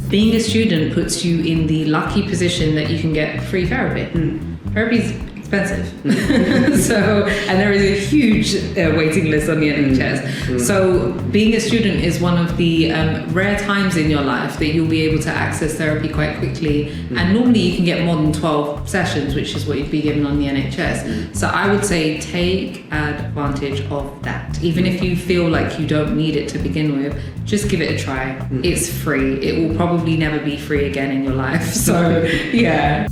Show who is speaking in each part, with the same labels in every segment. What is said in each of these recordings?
Speaker 1: being a student puts you in the lucky position that you can get free therapy. Therapy's expensive. And there is a huge waiting list on the NHS. So being a student is one of the rare times in your life that you'll be able to access therapy quite quickly. And normally you can get more than 12 sessions, which is what you'd be given on the NHS. So I would say take advantage of that. Even if you feel like you don't need it to begin with, just give it a try. It's free. It will probably never be free again in your life. So yeah.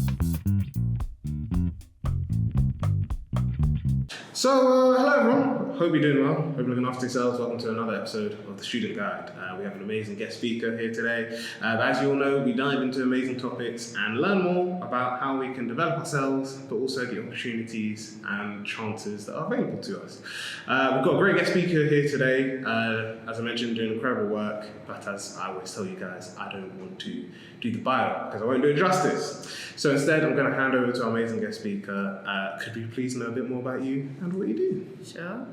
Speaker 2: So, hello everyone. Hope you're doing well. Hope you're looking after yourselves. Welcome to another episode of The Student Guide. We have an amazing guest speaker here today. But as you all know, we dive into amazing topics and learn more about how we can develop ourselves, but also the opportunities and chances that are available to us. We've got a great guest speaker here today. As I mentioned, doing incredible work. But as I always tell you guys, I don't want to do the bio because I won't do it justice. So instead, I'm going to hand over to our amazing guest speaker. Could we please know a bit more about you and what you do?
Speaker 1: Sure.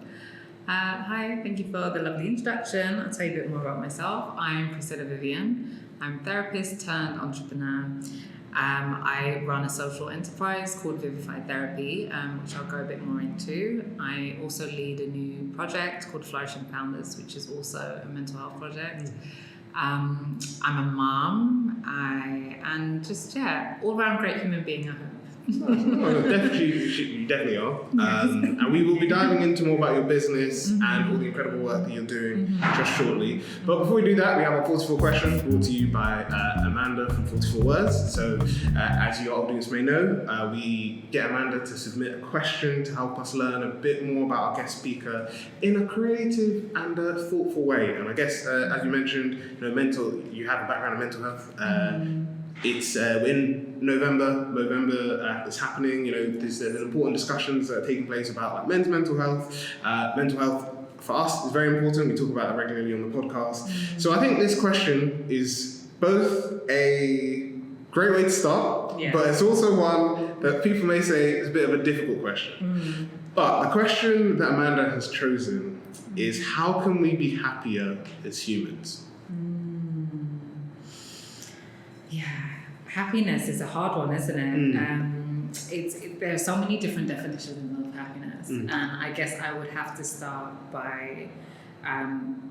Speaker 1: Hi, thank you for the lovely introduction. I'll tell you a bit more about myself. I'm Priscilla Vivian. I'm a therapist turned entrepreneur. I run a social enterprise called Vivified Therapy, which I'll go a bit more into. I also lead a new project called Flourishing, which is also a mental health project. I'm a mom, and just, all around great human being, I hope.
Speaker 2: You definitely are. And we will be diving into more about your business and all the incredible work that you're doing just shortly. But before we do that, we have our 44 questions brought to you by Amanda from 44 Words. So as your audience may know, we get Amanda to submit a question to help us learn a bit more about our guest speaker in a creative and thoughtful way. And I guess, as you mentioned, you have a background in mental health. It's in November it's happening. There's important discussions that are taking place about like men's mental health. Mental health for us is very important. We talk about it regularly on the podcast. So I think this question is both a great way to start, but it's also one that people may say is a bit of a difficult question. But the question that Amanda has chosen is, how can we be happier as humans?
Speaker 1: Yeah, happiness is a hard one, isn't it? There are so many different definitions of happiness, and I guess I would have to start by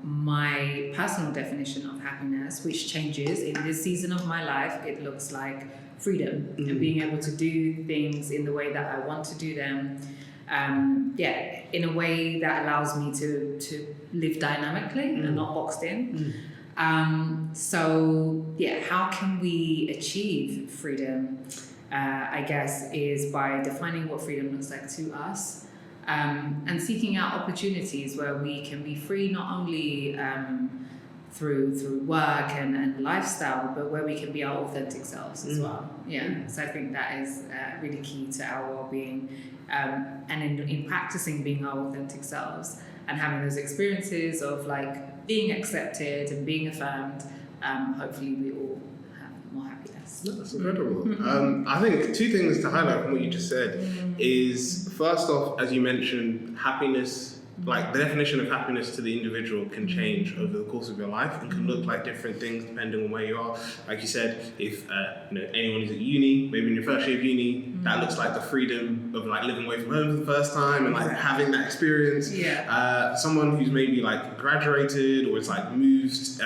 Speaker 1: my personal definition of happiness, which changes in this season of my life. It looks like freedom and being able to do things in the way that I want to do them. In a way that allows me to live dynamically and not boxed in. How can we achieve freedom? I guess is by defining what freedom looks like to us, and seeking out opportunities where we can be free, not only through work and lifestyle, but where we can be our authentic selves as well. So I think that is really key to our well-being, and in practicing being our authentic selves and having those experiences of like being accepted and being affirmed, hopefully we all have more happiness.
Speaker 2: That's incredible. I think two things to highlight from what you just said is, first off, as you mentioned, happiness, like the definition of happiness to the individual can change over the course of your life and can look like different things depending on where you are. Like you said, if anyone is at uni, maybe in your first year of uni, that looks like the freedom of like living away from home for the first time and like having that experience. Someone who's maybe like graduated or is like moved,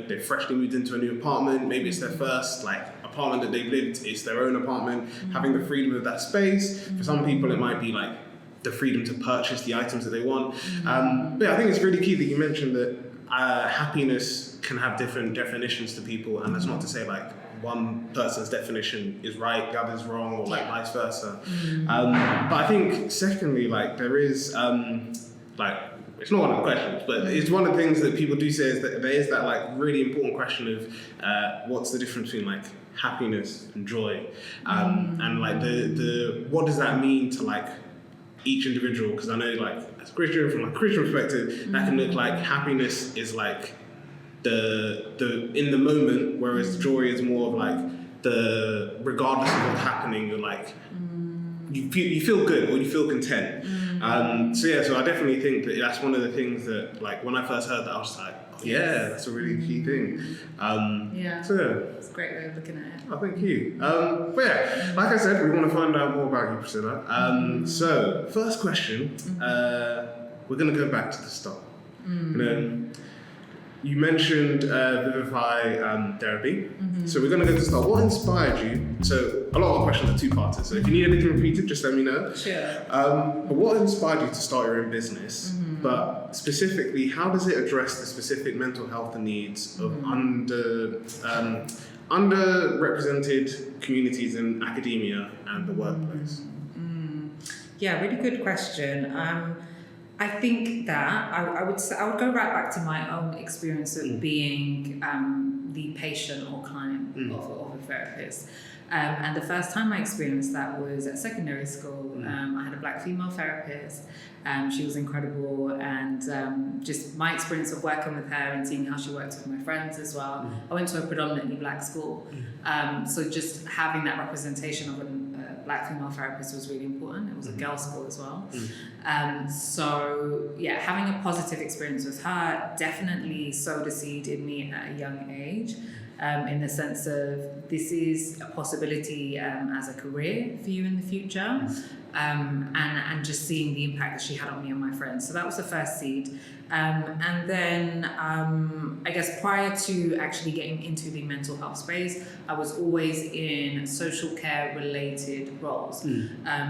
Speaker 2: they've freshly moved into a new apartment, maybe it's their first like apartment that they've lived, it's their own apartment, having the freedom of that space. For some people it might be like the freedom to purchase the items that they want. But I think it's really key that you mentioned that happiness can have different definitions to people, and that's not to say like one person's definition is right, the other's wrong, or like vice versa. But I think secondly, like there is it's not one of the questions, but it's one of the things that people do say is that there is that like really important question of what's the difference between like happiness and joy, and like the what does that mean to like each individual? Because I know like as a Christian, from a Christian perspective, that can look like happiness is like the in the moment, whereas joy is more of like the regardless of what's happening, you're like you feel good or you feel content. So I definitely think that that's one of the things that like when I first heard that I was like, Yeah, that's a really key thing.
Speaker 1: It's a great way of looking at it.
Speaker 2: Oh, thank you. But yeah, like I said, we want to find out more about you, Priscilla. So, first question, we're going to go back to the start. You mentioned Vivify therapy. So we're going to go to the start. What inspired you? So a lot of questions are two-parted. So if you need anything repeated, just let me know.
Speaker 1: Sure.
Speaker 2: But what inspired you to start your own business? But specifically, how does it address the specific mental health needs of underrepresented communities in academia and the workplace?
Speaker 1: Yeah, really good question. I think that I would go right back to my own experience of being the patient or client of a therapist. And the first time I experienced that was at secondary school. I had a black female therapist. She was incredible, and just my experience of working with her and seeing how she worked with my friends as well. I went to a predominantly black school, so just having that representation of a black female therapist was really important. It was a girls' school as well. So yeah, having a positive experience with her definitely sowed a seed in me at a young age. In the sense of this is a possibility as a career for you in the future, and just seeing the impact that she had on me and my friends. So that was the first seed. And then I guess prior to actually getting into the mental health space, I was always in social care related roles.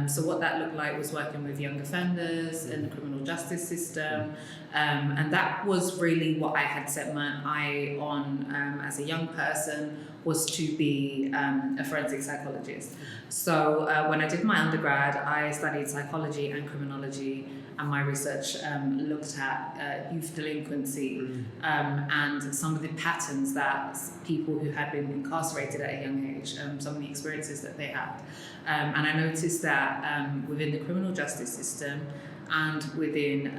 Speaker 1: So what that looked like was working with young offenders in the criminal justice system. And that was really what I had set my eye on as a young person, was to be a forensic psychologist. So when I did my undergrad, I studied psychology and criminology, and my research looked at youth delinquency and some of the patterns that people who had been incarcerated at a young age, some of the experiences that they had. And I noticed that within the criminal justice system and within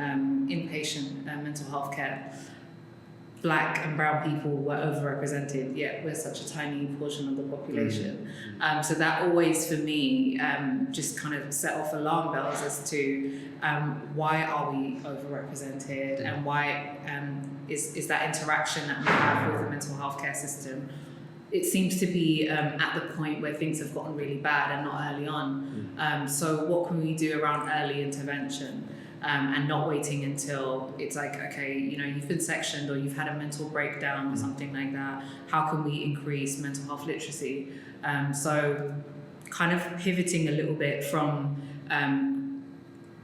Speaker 1: inpatient mental health care, Black and brown people were overrepresented, yet we're such a tiny portion of the population. So that always, for me, just kind of set off alarm bells as to why are we overrepresented, and why is that interaction that we have with the mental health care system. It seems to be at the point where things have gotten really bad and not early on. So what can we do around early intervention? And not waiting until it's like, okay, you know, you've been sectioned or you've had a mental breakdown or something like that. How can we increase mental health literacy? So kind of pivoting a little bit from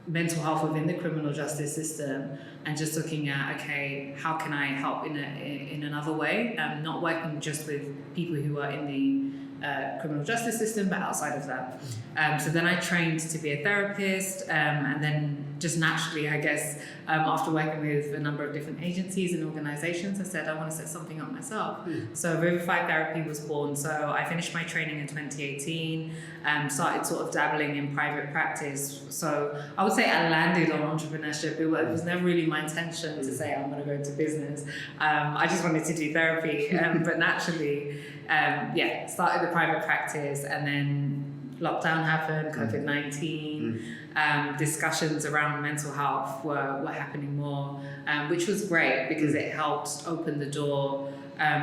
Speaker 1: mental health within the criminal justice system and just looking at, okay, how can I help in another way? Not working just with people who are in the criminal justice system, but outside of that. So then I trained to be a therapist, and then just naturally, I guess, after working with a number of different agencies and organizations, I said I want to set something up myself. So Vivified Therapy was born. So I finished my training in 2018, started sort of dabbling in private practice. So I would say I landed on entrepreneurship. It was never really my intention to say I'm going to go into business. I just wanted to do therapy, but naturally, started the private practice, and then lockdown happened, COVID-19, discussions around mental health were happening more, which was great because it helped open the door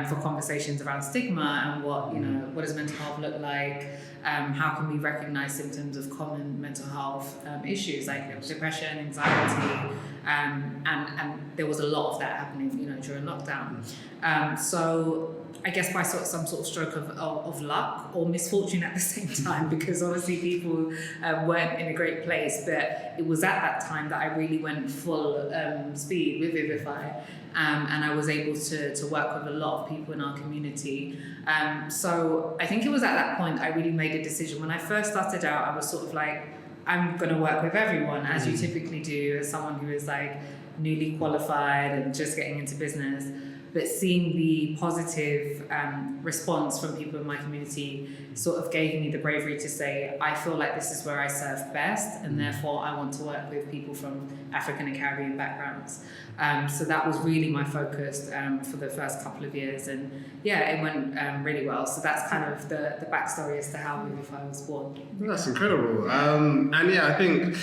Speaker 1: for conversations around stigma and what does mental health look like, how can we recognize symptoms of common mental health issues like depression, anxiety, and there was a lot of that happening during lockdown. So I guess by some sort of stroke of luck or misfortune at the same time, because obviously people weren't in a great place, but it was at that time that I really went full speed with Vivify, and I was able to work with a lot of people in our community. So I think it was at that point I really made a decision. When I first started out, I was sort of like, I'm going to work with everyone, as you typically do as someone who is like newly qualified and just getting into business. but seeing the positive response from people in my community sort of gave me the bravery to say, I feel like this is where I serve best, and therefore I want to work with people from African and Caribbean backgrounds. So that was really my focus for the first couple of years, and yeah, it went really well. So that's kind of the backstory as to how Vivified was born.
Speaker 2: That's incredible. And yeah, I think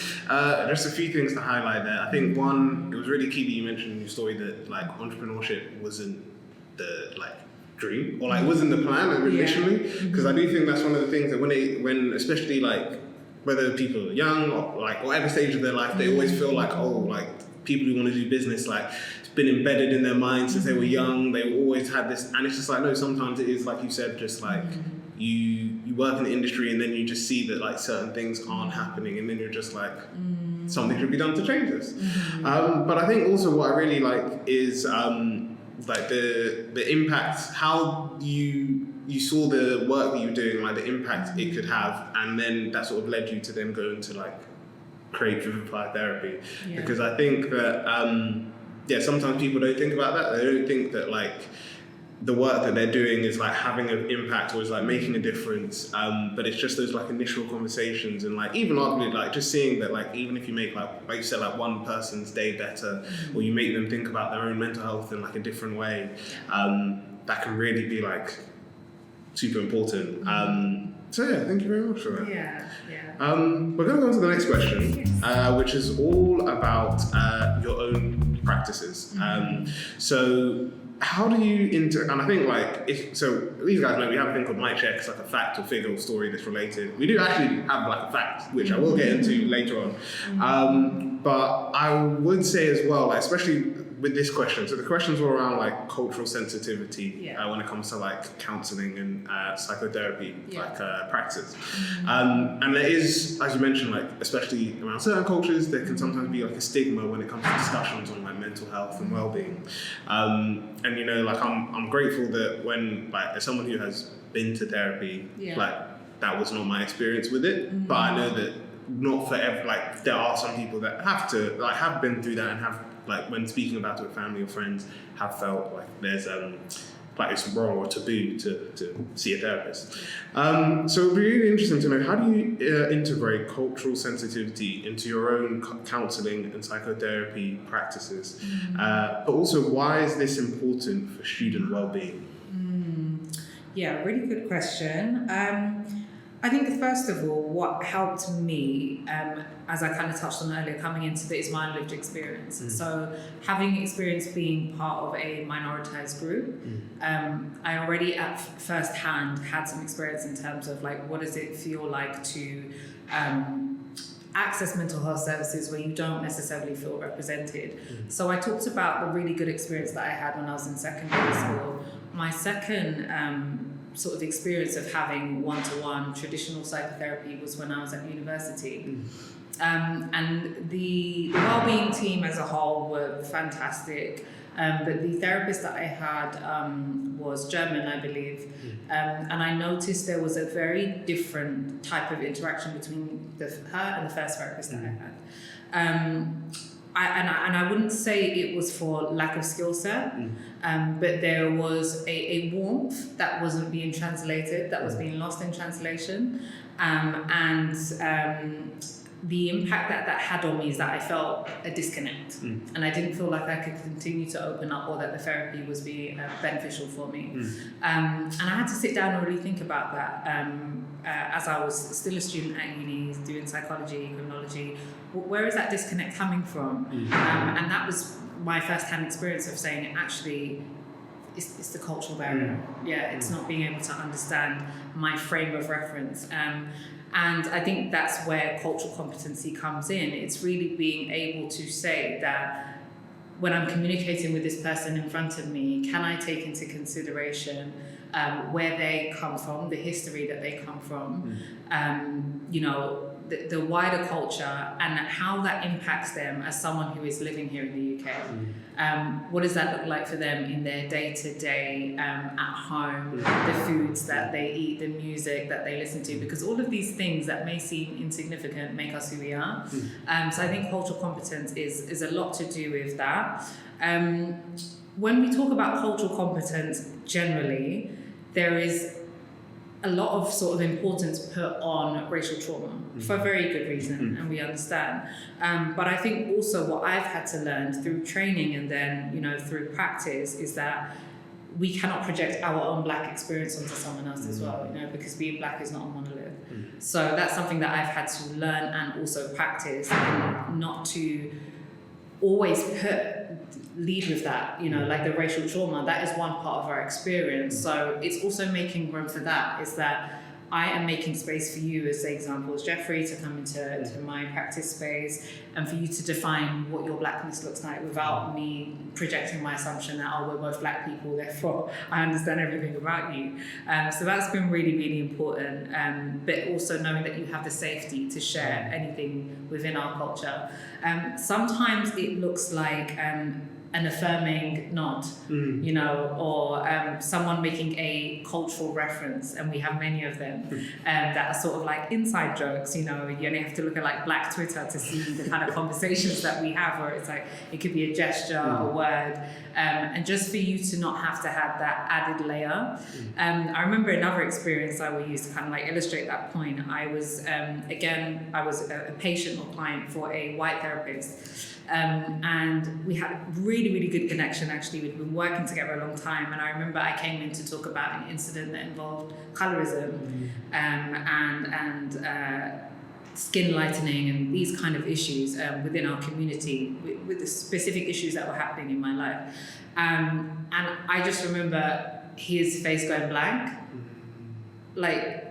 Speaker 2: just a few things to highlight there. I think one, it was really key that you mentioned in your story that like entrepreneurship wasn't the dream, or wasn't the plan initially, because I do think that's one of the things that when especially whether people are young or whatever stage of their life, they always feel people who want to do business, it's been embedded in their minds since they were young. They always had this, and it's just no, sometimes it is like you said, just you work in the industry and then you just see that certain things aren't happening, and then you're just something should be done to change this. But I think also what I really like is the impact, how you saw the work that you were doing, the impact it could have, and then that sort of led you to then go into create Vivified therapy. Because I think that sometimes people don't think about that. They don't think that the work that they're doing is having an impact or is making a difference, but it's just those initial conversations, and even arguably just seeing that even if you make like you said one person's day better, or you make them think about their own mental health in a different way, that can really be super important. So yeah, thank you very much for that. We're going to go on to the next question, which is all about your own practices. So how do you and I think so these guys know we have a thing called mic checks, a fact or figure or story that's related. We do actually have a fact, which I will get into later on. But I would say as well, especially with this question, so the questions were around cultural sensitivity when it comes to counseling and psychotherapy practices. And there is, as you mentioned, especially around certain cultures, there can sometimes be a stigma when it comes to discussions on mental health and well-being. And I'm grateful that when as someone who has been to therapy, that was not my experience with it. But I know that not for every there are some people that have to have been through that and have when speaking about it with family or friends, have felt there's it's wrong or taboo to see a therapist. So it'd be really interesting to know, how do you integrate cultural sensitivity into your own counselling and psychotherapy practices? But also, why is this important for student well-being?
Speaker 1: Yeah, really good question. I think first of all, what helped me, as I kind of touched on earlier, coming into this is my lived experience. So having experience being part of a minoritized group, I already at first hand had some experience in terms of what does it feel like to access mental health services where you don't necessarily feel represented. So I talked about the really good experience that I had when I was in secondary school. My second sort of experience of having one-to-one traditional psychotherapy was when I was at university. And the wellbeing team as a whole were fantastic, but the therapist that I had was German, I believe, and I noticed there was a very different type of interaction between her and the first therapist that I had. I wouldn't say it was for lack of skill set, but there was a warmth that wasn't being translated, that was being lost in translation. The impact that had on me is that I felt a disconnect, and I didn't feel like I could continue to open up, or that the therapy was being beneficial for me. And I had to sit down and really think about that as I was still a student at uni doing psychology, criminology. Where is that disconnect coming from? And that was my first-hand experience of saying, actually, it's the cultural barrier. It's not being able to understand my frame of reference. And I think that's where cultural competency comes in. It's really being able to say that when I'm communicating with this person in front of me, can I take into consideration where they come from, the history that they come from, the wider culture, and how that impacts them as someone who is living here in the UK. What does that look like for them in their day-to-day at home, the foods that they eat, the music that they listen to, because all of these things that may seem insignificant make us who we are. So I think cultural competence is a lot to do with that. when we talk about cultural competence generally, there is a lot of sort of importance put on racial trauma for very good reason, and we understand. But I think also what I've had to learn through training and then, you know, through practice is that we cannot project our own Black experience onto someone else as well, you know, because being Black is not a monolith. So that's something that I've had to learn and also practice, and not to always lead with that, you know, like the racial trauma, that is one part of our experience. So it's also making room for that, is that I am making space for you, as the example as Jeffrey, to come into my practice space, and for you to define what your Blackness looks like without me projecting my assumption that, oh, we're both Black people, therefore I understand everything about you. So that's been really, really important. But also knowing that you have the safety to share anything within our culture. Sometimes it looks like an affirming nod, you know, or someone making a cultural reference, and we have many of them that are sort of like inside jokes, you know. You only have to look at like Black Twitter to see the kind of conversations that we have, where it's like it could be a gesture, a word, and just for you to not have to have that added layer. I remember another experience I will use to kind of like illustrate that point. I was a patient or client for a white therapist. And we had a really, really good connection, actually. We'd been working together a long time, and I remember I came in to talk about an incident that involved colorism and skin lightening and these kind of issues within our community, with the specific issues that were happening in my life. And I just remember his face going blank, like,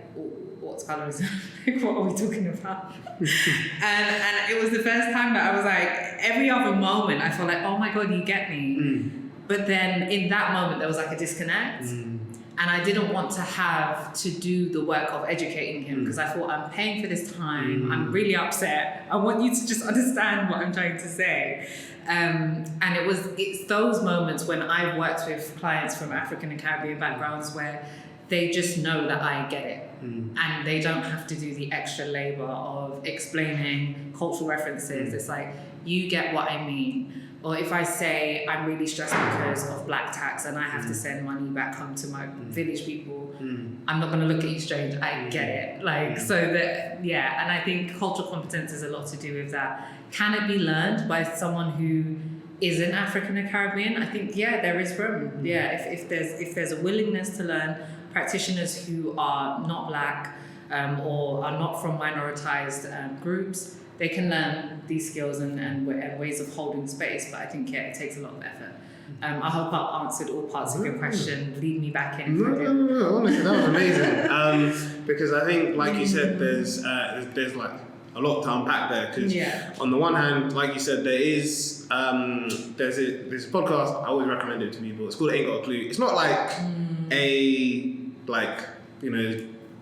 Speaker 1: what's colorism? Like, what are we talking about? and it was the first time that I was like, every other moment I felt like, oh my God, you get me. But then in that moment there was like a disconnect, and I didn't want to have to do the work of educating him, because I thought, I'm paying for this time, I'm really upset, I want you to just understand what I'm trying to say. And it's those moments when I've worked with clients from African and Caribbean backgrounds where they just know that I get it, and they don't have to do the extra labor of explaining cultural references. It's like, you get what I mean. Or if I say I'm really stressed because of black tax and I have to send money back home to my village people, I'm not going to look at you strange. I get it. Like, so that, yeah. And I think cultural competence has a lot to do with that. Can it be learned by someone who isn't African or Caribbean? I think, yeah, there is room. Yeah, if there's a willingness to learn, practitioners who are not black or are not from minoritized groups, they can learn these skills and ways of holding space. But I think, yeah, it takes a lot of effort. I hope I answered all parts of your question. Lead me back in.
Speaker 2: No, honestly, that was amazing. Because I think, like you said, there's like a lot to unpack there. Because on the one hand, like you said, there's a podcast I always recommend it to people. It's called Ain't Got a Clue. It's not like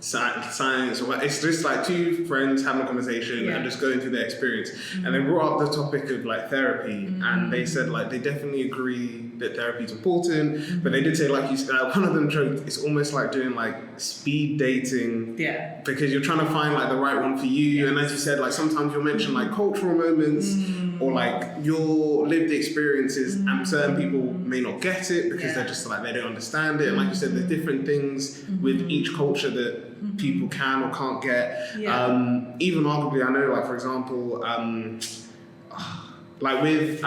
Speaker 2: science or it's just like two friends having a conversation and just going through their experience. And they brought up the topic of like therapy, and they said like they definitely agree that therapy is important, but they did say, like you said, one of them joked, it's almost like doing like speed dating, because you're trying to find like the right one for you. And as you said, like sometimes you'll mention like cultural moments or like your lived experiences, and certain people may not get it because they're just like, they don't understand it. And like you said, there's different things with each culture that people can or can't get. Even arguably, I know, like for example, like with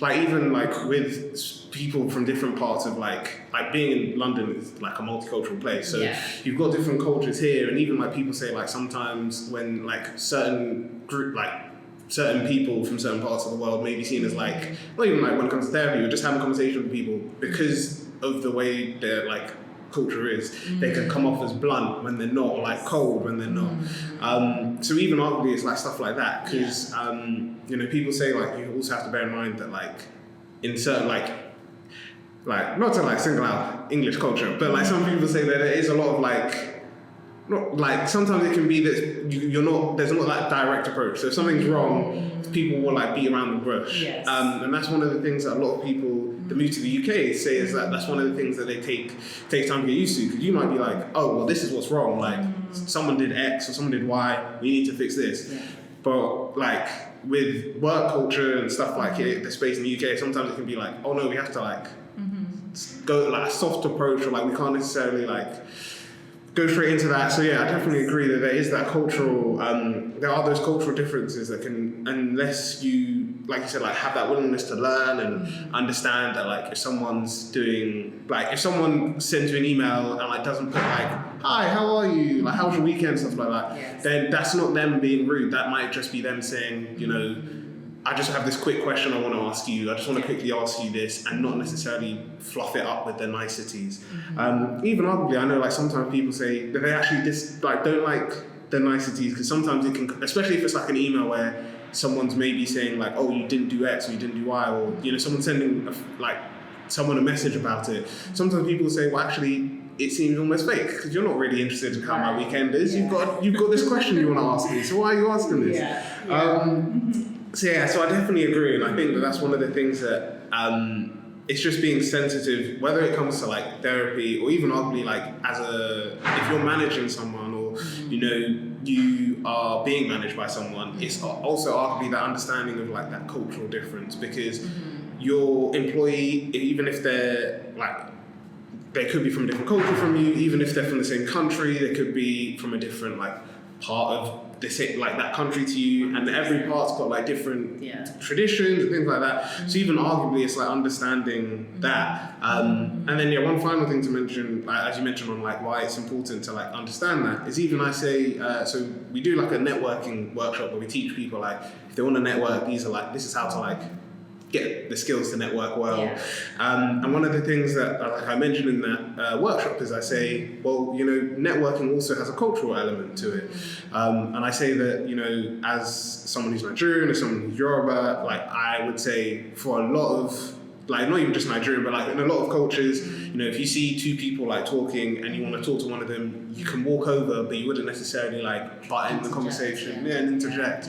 Speaker 2: even like with people from different parts of like being in London is like a multicultural place, so you've got different cultures here, and even like people say like sometimes when like certain people from certain parts of the world may be seen as like, not even like when it comes to therapy, or just having a conversation with people, because of the way their like culture is, they can come off as blunt when they're not, or like cold when they're not. So even arguably it's like stuff like that, because people say like you also have to bear in mind that like in certain like not to like single out English culture, but like some people say that there is a lot of like sometimes it can be that there's not that direct approach. So if something's wrong, people will like beat around the bush. And that's one of the things that a lot of people that move to the UK say, is that that's one of the things that they take time to get used to, because you might be like, oh well, this is what's wrong, like someone did X or someone did Y, we need to fix this. But like with work culture and stuff like it, the space in the UK, sometimes it can be like, oh no, we have to like go like a soft approach, or like we can't necessarily like go straight into that. So yeah, I definitely agree that there is that cultural, there are those cultural differences that can, unless you, like you said, like have that willingness to learn and understand that like if someone's doing, like if someone sends you an email and like doesn't put like, hi, how are you? Like, how's your weekend? Stuff like that. Then that's not them being rude. That might just be them saying, you know, I just have this quick question I want to ask you. I just want to quickly ask you this, and not necessarily fluff it up with the niceties. Even arguably, I know like sometimes people say that they actually just like don't like the niceties, because sometimes it can, especially if it's like an email where someone's maybe saying like, oh, you didn't do X or you didn't do Y, or you know, someone sending someone a message about it. Sometimes people say, well, actually, it seems almost fake because you're not really interested in how my weekend is. You've got this question you want to ask me, so why are you asking this? So I definitely agree, and I think that that's one of the things that it's just being sensitive, whether it comes to like therapy or even arguably like if you're managing someone, or you know, you are being managed by someone, it's also arguably that understanding of like that cultural difference, because your employee, even if they're like, they could be from a different culture from you, even if they're from the same country, they could be from a different like part of like that country to you, and every part's got like different traditions and things like that. So even arguably, it's like understanding that. And then one final thing to mention, as you mentioned on like why it's important to like understand that, is even I say, so we do like a networking workshop where we teach people like if they want to network, this is how to like get the skills to network well. And one of the things that like I mentioned in that workshop is I say, well, you know, networking also has a cultural element to it. And I say that, you know, as someone who's Nigerian, as someone who's Yoruba, like I would say for a lot of, like not even just Nigerian, but like in a lot of cultures, you know, if you see two people like talking and you want to talk to one of them, you can walk over, but you wouldn't necessarily like butt in the conversation and interject.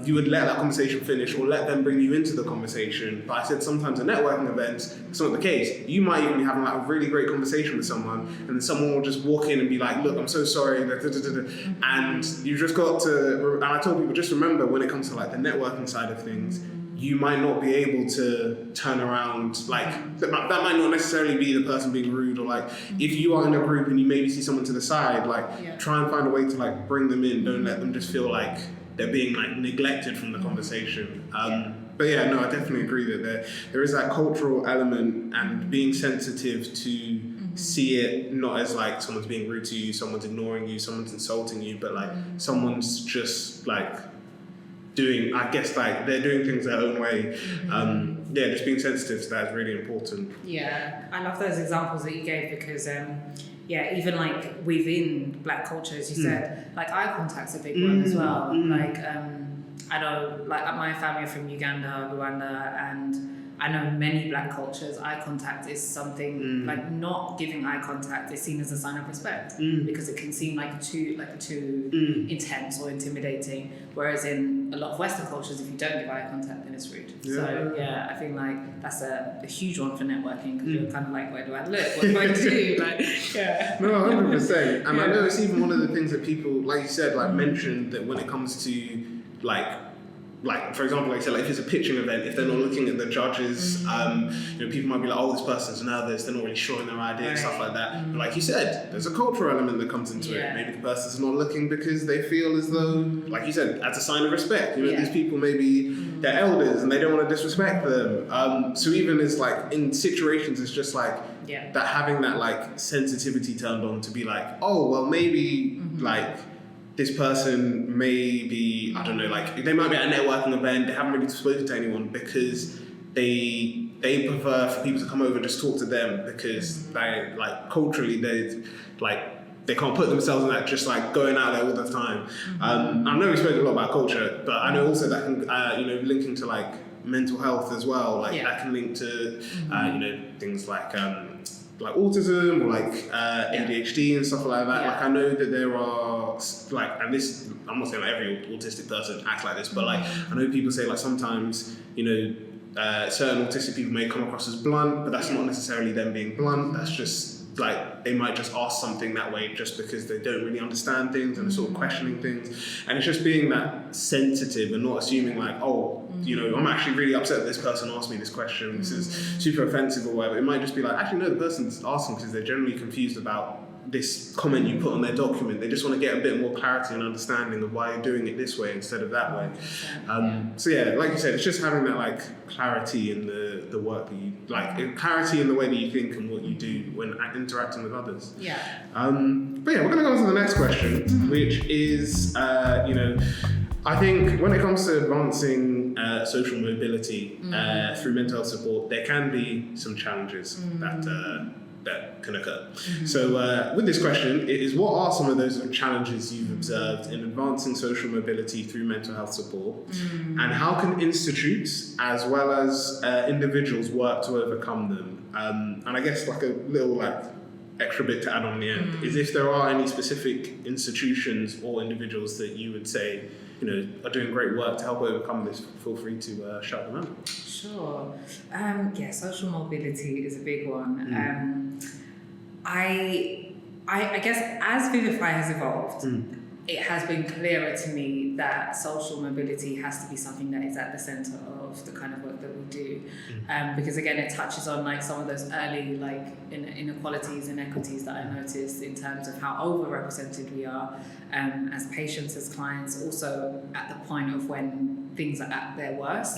Speaker 2: You would let that conversation finish or let them bring you into the conversation. But I said sometimes at networking events, it's not the case. You might even be having like a really great conversation with someone, and then someone will just walk in and be like, look, I'm so sorry, and you just got to, and I told people, just remember when it comes to like the networking side of things, you might not be able to turn around, like, that might not necessarily be the person being rude, or like, if you are in a group and you maybe see someone to the side, like, try and find a way to like bring them in, don't let them just feel like they're being like neglected from the conversation. But yeah, no, I definitely agree that there is that cultural element, and being sensitive to see it not as like someone's being rude to you, someone's ignoring you, someone's insulting you, but like someone's just like doing, I guess, like they're doing things their own way. Just being sensitive to that is really important.
Speaker 1: Yeah, I love those examples that you gave, because even like within Black culture, as you said, like eye contact's a big one as well. Like I know, like my family are from Uganda, Rwanda, and I know many Black cultures, eye contact is something, like not giving eye contact is seen as a sign of respect, because it can seem like too intense or intimidating. Whereas in a lot of Western cultures, if you don't give eye contact, then it's rude. So yeah, I think like that's a huge one for networking, because you're kind of like, where do I look? What do I do? Like,
Speaker 2: No, 100%. And I know it's even one of the things that people, like you said, like mentioned, that when it comes to like for example, like I said, like if it's a pitching event, if they're not looking at the judges, you know, people might be like, oh, this person's nervous, they're not really showing their idea and stuff like that. But like you said, there's a cultural element that comes into it. Maybe the person's not looking because they feel as though, like you said, as a sign of respect. You know, these people maybe they're elders and they don't want to disrespect them. So even as like in situations, it's just like that, having that like sensitivity turned on to be like, oh, well, maybe like this person may be, I don't know, like they might be at a networking event, they haven't really spoken to anyone because they prefer for people to come over and just talk to them, because they like culturally they can't put themselves in that, just like going out there all the time. I know we spoke a lot about culture, but I know also that can, you know, linking to like mental health as well, like that can link to, you know, things like autism or like ADHD and stuff like that. Like I know that there are like, and this, I'm not saying like every autistic person acts like this, but like I know people say like sometimes, you know, certain autistic people may come across as blunt, but that's not necessarily them being blunt. That's just like they might just ask something that way just because they don't really understand things and are sort of questioning things. And it's just being that sensitive and not assuming like, oh, you know, I'm actually really upset that this person asked me this question. This is super offensive or whatever. It might just be like, actually, no, the person's asking because they're generally confused about this comment you put on their document. They just want to get a bit more clarity and understanding of why you're doing it this way instead of that way. So yeah, like you said, it's just having that like clarity in the work that you like, clarity in the way that you think and what you do when interacting with others. But yeah, we're gonna go on to the next question, which is you know, I think when it comes to advancing social mobility through mental health support, there can be some challenges that can occur. So with this question, it is, what are some of those challenges you've observed in advancing social mobility through mental health support, and how can institutes as well as individuals work to overcome them? And I guess like a little like extra bit to add on the end is if there are any specific institutions or individuals that you would say, you know, are doing great work to help overcome this, feel free to shout them out.
Speaker 1: Sure. Yeah, social mobility is a big one. I guess as Vivify has evolved, it has been clearer to me that social mobility has to be something that is at the center of the kind of work that we do. Because again, it touches on like some of those early like inequalities and equities that I noticed in terms of how overrepresented we are as patients, as clients, also at the point of when things are at their worst.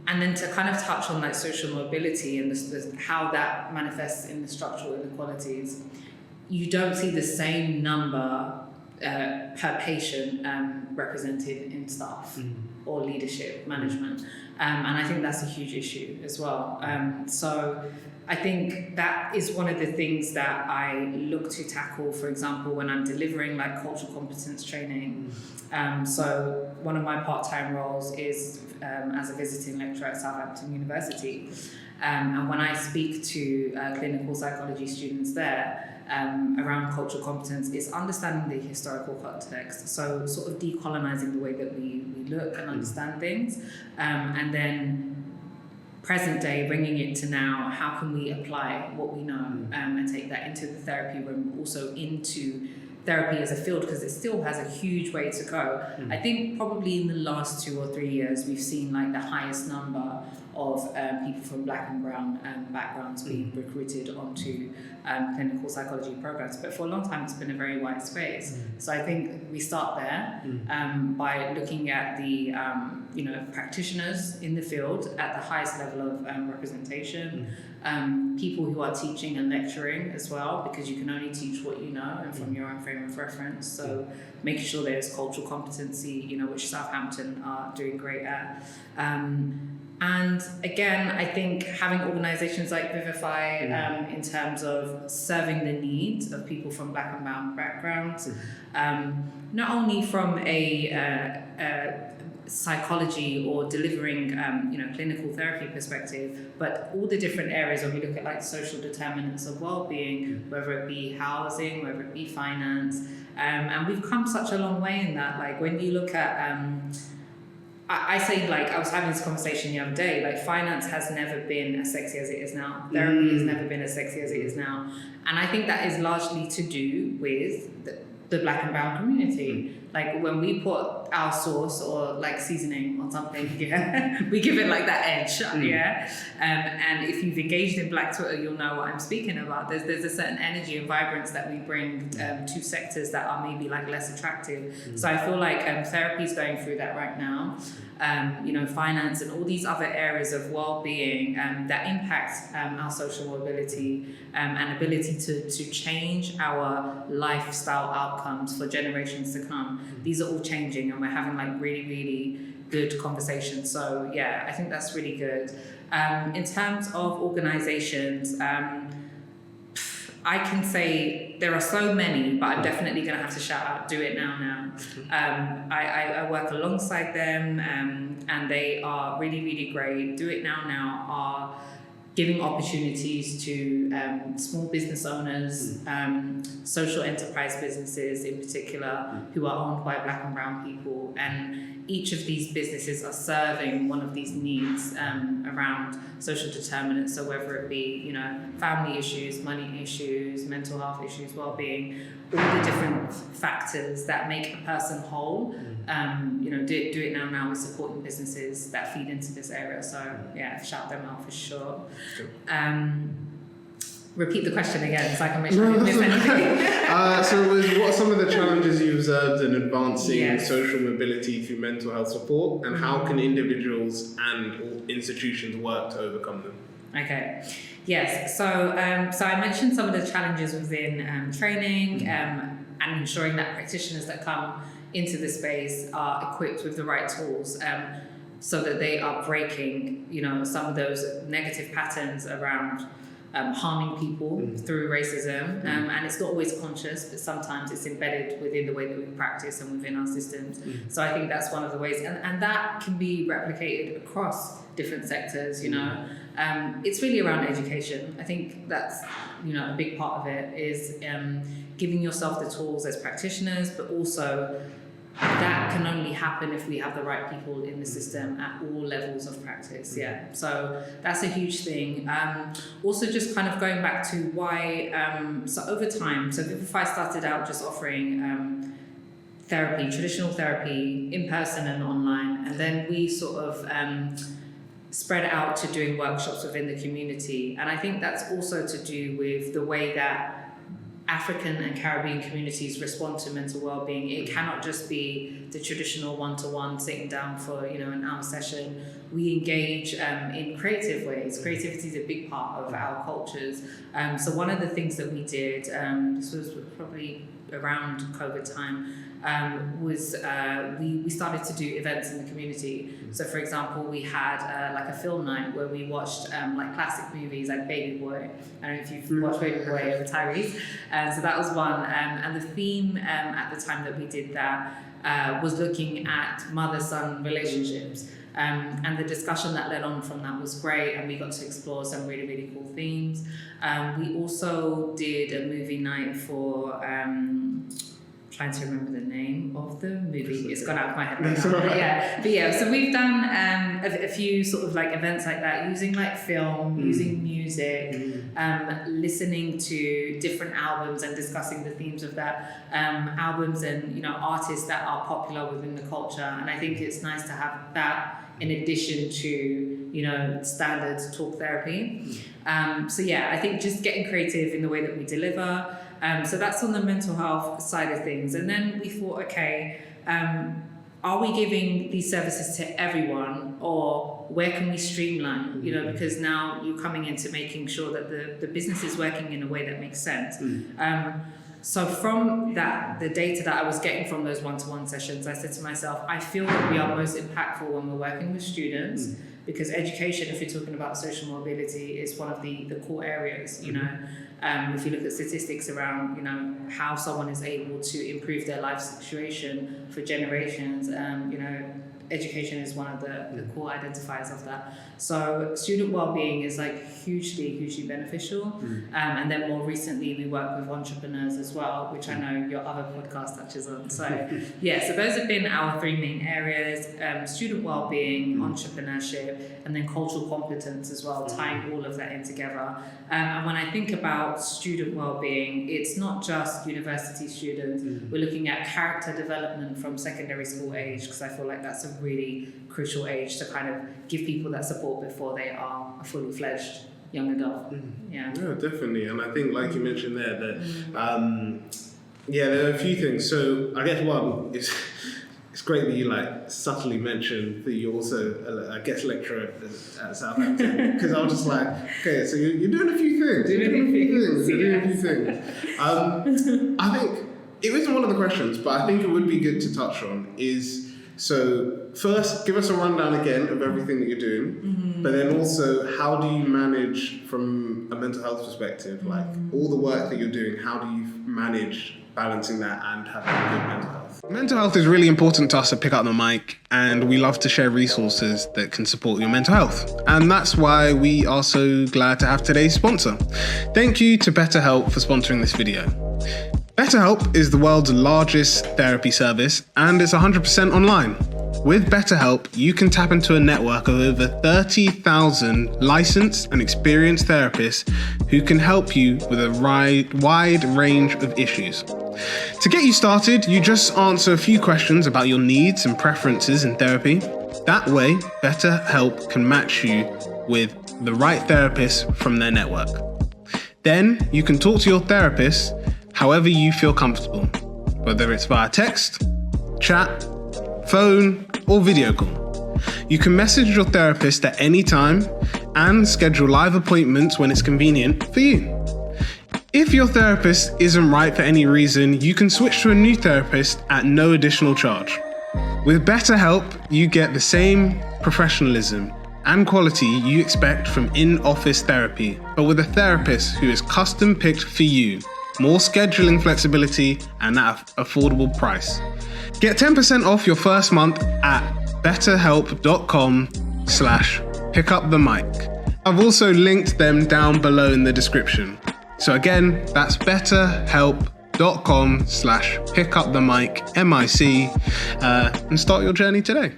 Speaker 1: And then to kind of touch on like social mobility and how that manifests in the structural inequalities, you don't see the same number per patient represented in staff or leadership management. And I think that's a huge issue as well. So I think that is one of the things that I look to tackle, for example, when I'm delivering like cultural competence training. So one of my part-time roles is as a visiting lecturer at Southampton University. And when I speak to clinical psychology students there, around cultural competence, is understanding the historical context. So sort of decolonizing the way that we look and understand things. And then present day, bringing it to now, how can we apply what we know and take that into the therapy room, also into therapy as a field, because it still has a huge way to go. I think probably in the last 2 or 3 years, we've seen like the highest number of people from Black and brown backgrounds being recruited onto clinical psychology programs. But for a long time, it's been a very wide space. So I think we start there by looking at the practitioners in the field at the highest level of representation, people who are teaching and lecturing as well, because you can only teach what you know and from your own frame of reference. So making sure there's cultural competency, which Southampton are doing great at. And again, I think having organisations like Vivified in terms of serving the needs of people from Black and brown backgrounds, not only from a psychology or delivering clinical therapy perspective, but all the different areas when we look at like social determinants of well-being, whether it be housing, whether it be finance, and we've come such a long way in that. Like when you look at I say, like, I was having this conversation the other day, like, finance has never been as sexy as it is now. Therapy has never been as sexy as it is now. And I think that is largely to do with the Black and brown community. Like, when we put our sauce or, like, seasoning on something, we give it, like, that edge, and if you've engaged in Black Twitter, you'll know what I'm speaking about. There's a certain energy and vibrance that we bring to sectors that are maybe, like, less attractive. So I feel like therapy is going through that right now. Finance and all these other areas of well-being that impact our social mobility and ability to change our lifestyle outcomes for generations to come. These are all changing, and we're having like really, really good conversations. So yeah, I think that's really good. In terms of organizations, I can say there are so many, but I'm definitely going to have to shout out Do It Now. I work alongside them, and they are really, really great. Do It Now are giving opportunities to small business owners, social enterprise businesses in particular, who are owned by Black and brown people. And each of these businesses are serving one of these needs around social determinants. So whether it be, family issues, money issues, mental health issues, well-being, all the different factors that make a person whole. Do it now is supporting businesses that feed into this area. So yeah, shout them out for sure. Repeat the question again so I can make sure I didn't miss anything.
Speaker 2: So what are some of the challenges you observed in advancing social mobility through mental health support, and how can individuals and institutions work to overcome them?
Speaker 1: Okay. Yes. So I mentioned some of the challenges within training and ensuring that practitioners that come into the space are equipped with the right tools so that they are breaking, some of those negative patterns around harming people through racism. And it's not always conscious, but sometimes it's embedded within the way that we practice and within our systems. So I think that's one of the ways. And that can be replicated across different sectors, It's really around education. I think that's, a big part of it is giving yourself the tools as practitioners, but also that can only happen if we have the right people in the system at all levels of practice. Yeah, so that's a huge thing. Also, just kind of going back to why. So over time, so Vivified started out just offering therapy, traditional therapy, in person and online, and then we sort of spread out to doing workshops within the community. And I think that's also to do with the way that African and Caribbean communities respond to mental well-being. It cannot just be the traditional one-to-one sitting down for an hour session. We engage in creative ways. Creativity is a big part of our cultures. So one of the things that we did, this was probably around COVID time, was we started to do events in the community. So for example, we had like a film night where we watched like classic movies like Baby Boy. I don't know if you've watched Baby Boy or Tyrese. So that was one. And the theme at the time that we did that was looking at mother-son relationships. And the discussion that led on from that was great, and we got to explore some really, really cool themes. We also did a movie night for trying to remember the name of the movie. It's gone out of my head right now. But yeah, so we've done a few sort of like events like that, using like film, using music, listening to different albums and discussing the themes of that albums and artists that are popular within the culture. And I think it's nice to have that in addition to standard talk therapy. So yeah, I think just getting creative in the way that we deliver. So that's on the mental health side of things. And then we thought, okay, are we giving these services to everyone, or where can we streamline? Because now you're coming into making sure that the business is working in a way that makes sense. So from that, the data that I was getting from those one-to-one sessions, I said to myself, I feel that we are most impactful when we're working with students, because education, if you're talking about social mobility, is one of the core areas, if you look at statistics around, how someone is able to improve their life situation for generations, education is one of the core identifiers of that. So student well-being is like hugely beneficial. And then more recently, we work with entrepreneurs as well, which I know your other podcast touches on. So yeah, so those have been our three main areas: student well-being, entrepreneurship, and then cultural competence as well, tying all of that in together. And when I think about student well-being, it's not just university students. We're looking at character development from secondary school age, because I feel like that's a really crucial age to kind of give people that support before they are a fully fledged young adult. Yeah,
Speaker 2: definitely. And I think, like you mentioned there, that there are a few things. So I guess one is it's great that you like subtly mentioned that you're also a guest lecturer at Southampton, because I was just like, okay, so you're doing a few things. You're doing a few things. I think it wasn't one of the questions, but I think it would be good to touch on is, so first, give us a rundown again of everything that you're doing, but then also, how do you manage from a mental health perspective, like all the work that you're doing, how do you manage balancing that and having good mental health? health. Mental health is really important to us at Pick Up the Mic, and we love to share resources that can support your mental health. And that's why we are so glad to have today's sponsor. Thank you to BetterHelp for sponsoring this video. BetterHelp is the world's largest therapy service, and it's 100% online. With BetterHelp, you can tap into a network of over 30,000 licensed and experienced therapists who can help you with a wide range of issues. To get you started, you just answer a few questions about your needs and preferences in therapy. That way, BetterHelp can match you with the right therapist from their network. Then you can talk to your therapist however you feel comfortable, whether it's via text, chat, phone, or video call. You can message your therapist at any time and schedule live appointments when it's convenient for you. If your therapist isn't right for any reason, you can switch to a new therapist at no additional charge. With BetterHelp, you get the same professionalism and quality you expect from in-office therapy, but with a therapist who is custom picked for you, more scheduling flexibility, and at an affordable price. Get 10% off your first month at betterhelp.com/pickupthemic. I've also linked them down below in the description. So again, that's betterhelp.com/pickupthemic, MIC, and start your journey today.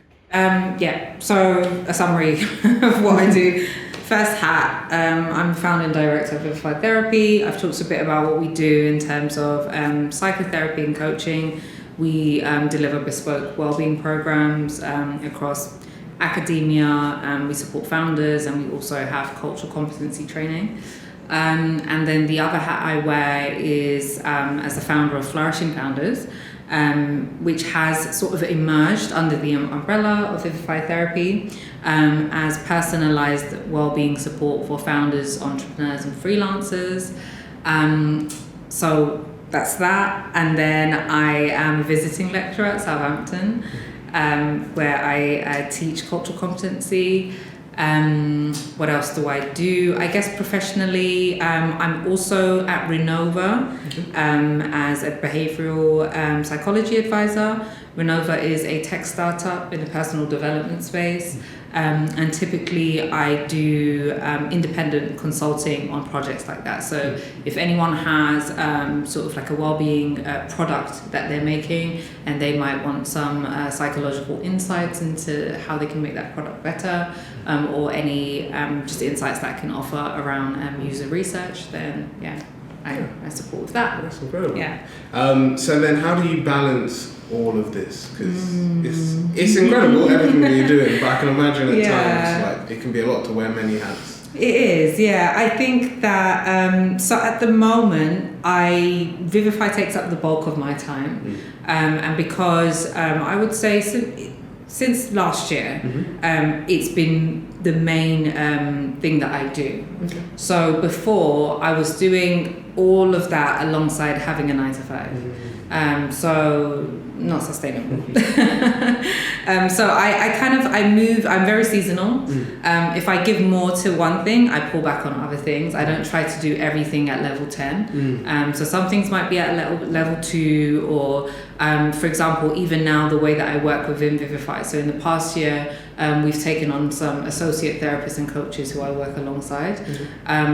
Speaker 1: So a summary of what I do. First hat, I'm founder and director of Vivified Therapy. I've talked a bit about what we do in terms of psychotherapy and coaching. We deliver bespoke wellbeing programs across academia, we support founders, and we also have cultural competency training. And then the other hat I wear is as the founder of Flourishing Founders, which has sort of emerged under the umbrella of Vivified Therapy as personalized wellbeing support for founders, entrepreneurs, and freelancers. So that's that. And then I am a visiting lecturer at Southampton, where I teach cultural competency. What else do I do? I guess professionally, I'm also at Renova as a behavioral psychology advisor. Renova is a tech startup in the personal development space, and typically I do independent consulting on projects like that. So if anyone has sort of like a well-being product that they're making, and they might want some psychological insights into how they can make that product better, or any just insights that I can offer around user research, then I support with that.
Speaker 2: That's incredible.
Speaker 1: Yeah.
Speaker 2: So then how do you balance all of this? Because it's incredible everything that you're doing, but I can imagine at times like it can be a lot to wear many hats.
Speaker 1: It is, yeah. I think that so at the moment Vivify takes up the bulk of my time, and because I would say since last year, it's been the main thing that I do. Okay. So before I was doing all of that alongside having a 9 to 5. So not sustainable. So I move, I'm very seasonal. If I give more to one thing, I pull back on other things. I don't try to do everything at level 10. So some things might be at level 2, or for example, even now the way that I work within Vivify. So in the past year, we've taken on some associate therapists and coaches who I work alongside.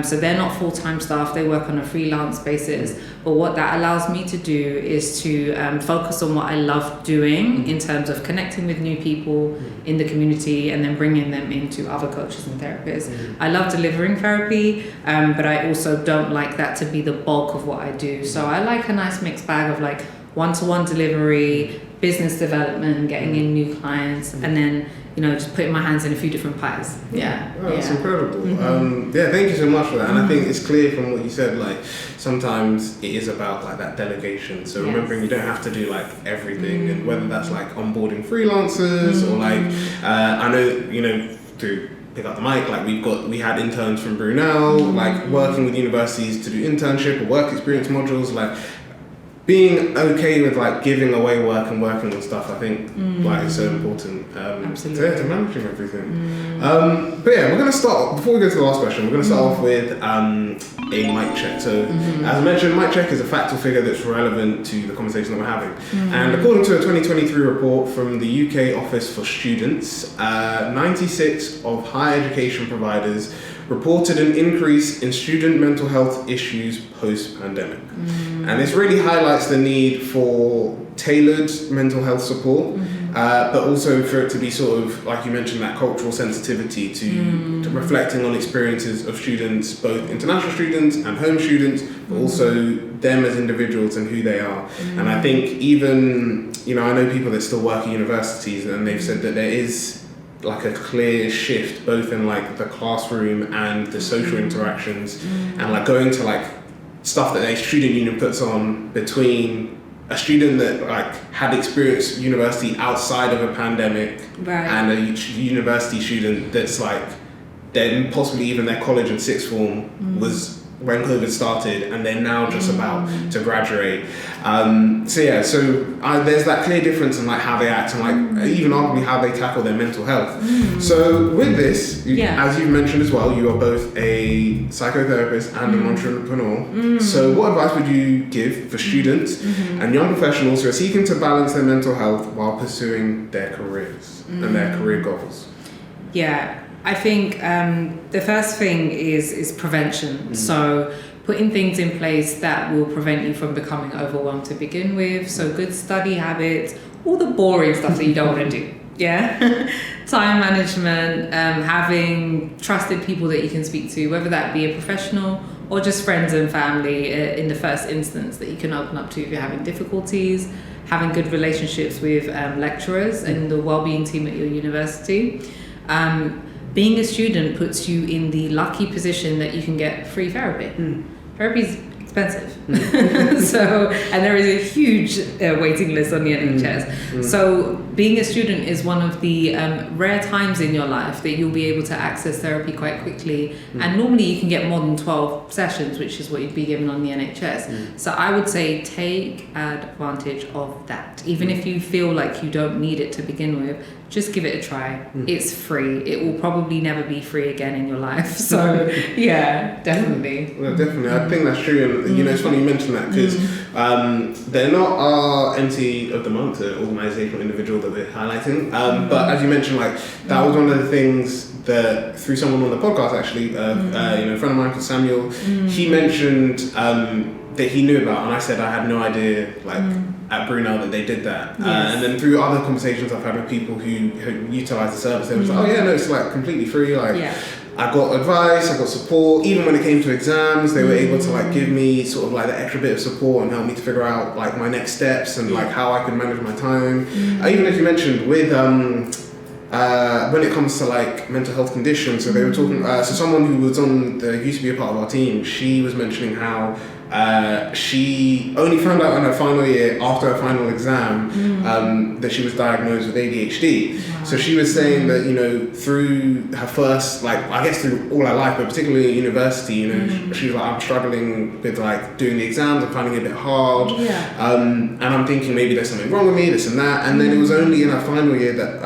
Speaker 1: So they're not full-time staff, they work on a freelance basis. But what that allows me to do is to focus on what I love doing in terms of connecting with new people in the community and then bringing them into other coaches and therapists. I love delivering therapy, but I also don't like that to be the bulk of what I do. So I like a nice mixed bag of like one-to-one delivery, business development, getting in new clients, and then just putting my hands in a few different pies.
Speaker 2: That's incredible. Thank you so much for that. And I think it's clear from what you said, like sometimes it is about like that delegation. So remembering you don't have to do like everything, and whether that's like onboarding freelancers or like I know through Pick Up the Mic, like we had interns from Brunel, like working with universities to do internship or work experience modules, like being okay with like giving away work and working on stuff, I think like is so important.
Speaker 1: Absolutely.
Speaker 2: To managing everything. But yeah, we're gonna start before we go to the last question. We're gonna start off with a mic check. So as I mentioned, mic check is a fact or figure that's relevant to the conversation that we're having. And according to a 2023 report from the UK Office for Students, 96 of higher education providers reported an increase in student mental health issues post-pandemic. And this really highlights the need for tailored mental health support, but also for it to be sort of, like you mentioned, that cultural sensitivity to reflecting on experiences of students, both international students and home students, but also them as individuals and who they are. And I think even, I know people that still work at universities, and they've said that there is like a clear shift both in like the classroom and the social interactions, and like going to like stuff that a student union puts on between a student that like had experienced university outside of a pandemic, and a university student that's like then possibly even their college and sixth form was when COVID started, and they're now just about to graduate. So there's that clear difference in like how they act and like even arguably how they tackle their mental health. So with this, as you've mentioned as well, you are both a psychotherapist and an entrepreneur. So what advice would you give for students and young professionals who are seeking to balance their mental health while pursuing their careers and their career goals?
Speaker 1: Yeah. I think the first thing is prevention. So putting things in place that will prevent you from becoming overwhelmed to begin with. So good study habits, all the boring stuff that you don't want to do. Yeah. Time management, having trusted people that you can speak to, whether that be a professional or just friends and family in the first instance that you can open up to if you're having difficulties, having good relationships with lecturers and the wellbeing team at your university. Being a student puts you in the lucky position that you can get free therapy. Therapy is expensive. And there is a huge waiting list on the NHS. So being a student is one of the rare times in your life that you'll be able to access therapy quite quickly. And normally you can get more than 12 sessions, which is what you'd be given on the NHS. So I would say take advantage of that. Even if you feel like you don't need it to begin with, just give it a try. It's free. It will probably never be free again in your life. So yeah, definitely.
Speaker 2: Well, definitely. I think that's true. And it's funny you mentioned that because they're not our NT of the month, the organisational individual that we're highlighting. But as you mentioned, like that was one of the things that through someone on the podcast actually, a friend of mine called Samuel, he mentioned that he knew about, and I said I had no idea, like at Brunel, that they did that. And then through other conversations I've had with people who utilise the service, they were like, oh yeah, no, it's like completely free. Like I got advice, I got support. Even when it came to exams, they were able to like give me sort of like that extra bit of support and help me to figure out like my next steps and like how I could manage my time. Even as you mentioned with when it comes to like mental health conditions, so they were talking. So someone who was used to be a part of our team, she was mentioning how she only found out in her final year after her final exam that she was diagnosed with ADHD. So she was saying that through her first, like I guess through all her life, but particularly at university, she was like, I'm struggling with like doing the exams, I'm finding it a bit hard, and I'm thinking maybe there's something wrong with me, this and that. And then it was only in her final year that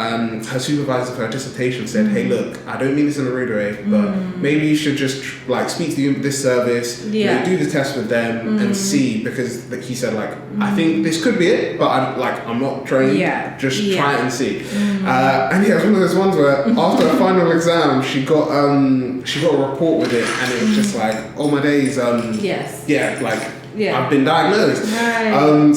Speaker 2: her supervisor for her dissertation said, hey look, I don't mean this in a rude way, but maybe you should just like speak to this service, do the test with them and see, because like he said, like I think this could be it, but I'm not trained, just try it and see. And it was one of those ones where after her final exam she got a report with it, and it was just like, oh my days, I've been diagnosed.